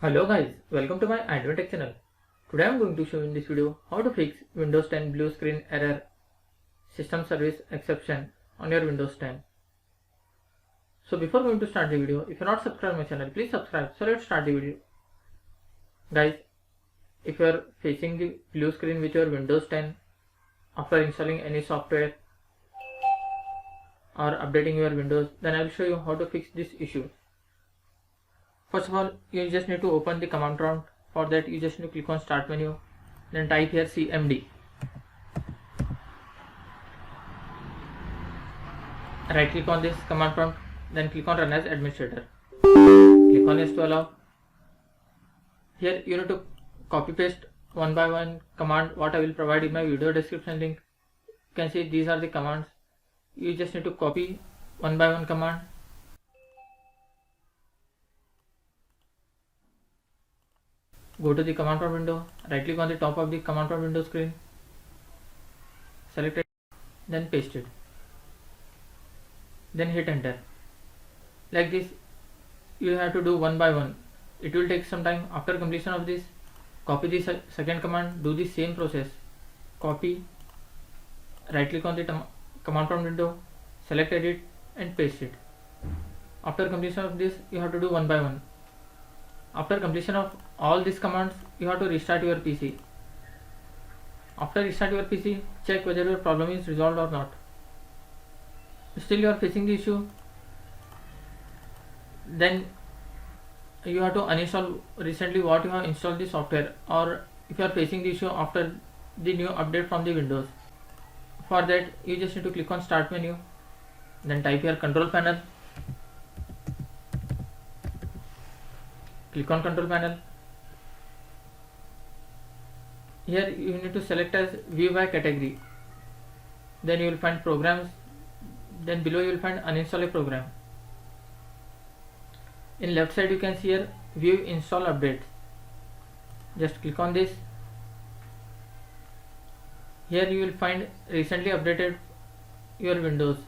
Hello guys, welcome to my Android Tech channel. Today I am going to show in this video how to fix Windows 10 blue screen error system service exception on your Windows 10. So before going to start the video, if you are not subscribed to my channel, please subscribe. So let's start the video. Guys, if you are facing the blue screen with your Windows 10 after installing any software or updating your Windows, then I will show you how to fix this issue. First of all, you just need to open the command prompt. For that, you just need to click on start menu, then type here cmd. Right click on this command prompt, then click on run as administrator. Click on yes to allow. Here you need to copy paste one by one command what I will provide in my video description link. You can see these are the commands. You just need to copy one by one command. Go to the command prompt window, right click on the top of the command prompt window screen, select it, then paste it, then hit enter. Like this you have to do one by one. It will take some time. After completion of this, copy the second command, do the same process, copy, right click on the command prompt window, select edit and paste it. After completion of this, you have to do one by one. After completion of all these commands, you have to restart your PC. After restart your PC, check whether your problem is resolved or not. Still you are facing the issue, then you have to uninstall recently what you have installed the software, or if you are facing the issue after the new update from the Windows. For that, you just need to click on start menu, then type here control panel. Click on control panel. Here you need to select as view by category. Then you will find programs. Then below you will find uninstall a program. In left side you can see here view install updates. Just click on this. Here you will find recently updated your Windows.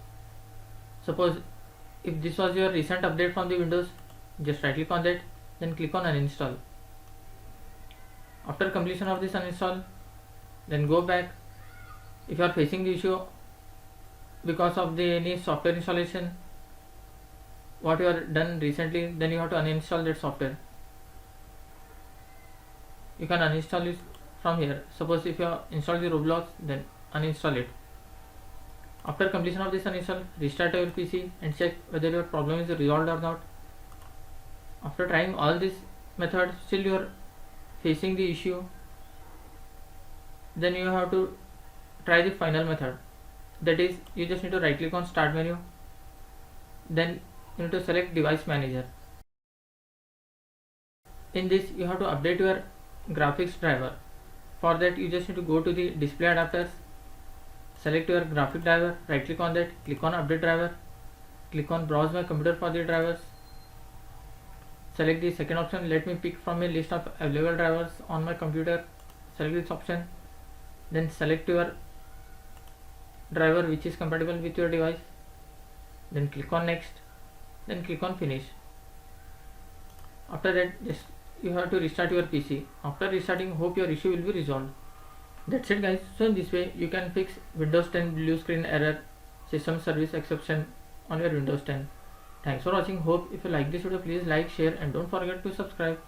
Suppose if this was your recent update from the Windows, just right click on that, then click on uninstall. After completion of this uninstall, then go back. If you are facing the issue because of the any software installation what you have done recently, then you have to uninstall that software. You can uninstall it from here. Suppose if you have installed the Roblox, then uninstall it. After completion of this uninstall, restart your PC and check whether your problem is resolved or not. After trying all these methods, still you are facing the issue, then you have to try the final method. That is, you just need to right click on start menu, then you need to select device manager. In this you have to update your graphics driver. For that you just need to go to the display adapters, select your graphic driver, right click on that, click on update driver, click on browse my computer for the drivers. Select the second option, let me pick from a list of available drivers on my computer. Select this option, then select your driver which is compatible with your device, then click on next, then click on finish. After that, just you have to restart your PC. After restarting, hope your issue will be resolved. That's it guys. So in this way you can fix Windows 10 blue screen error system service exception on your Windows 10. Thanks for watching. Hope if you like this video, please like, share and don't forget to subscribe.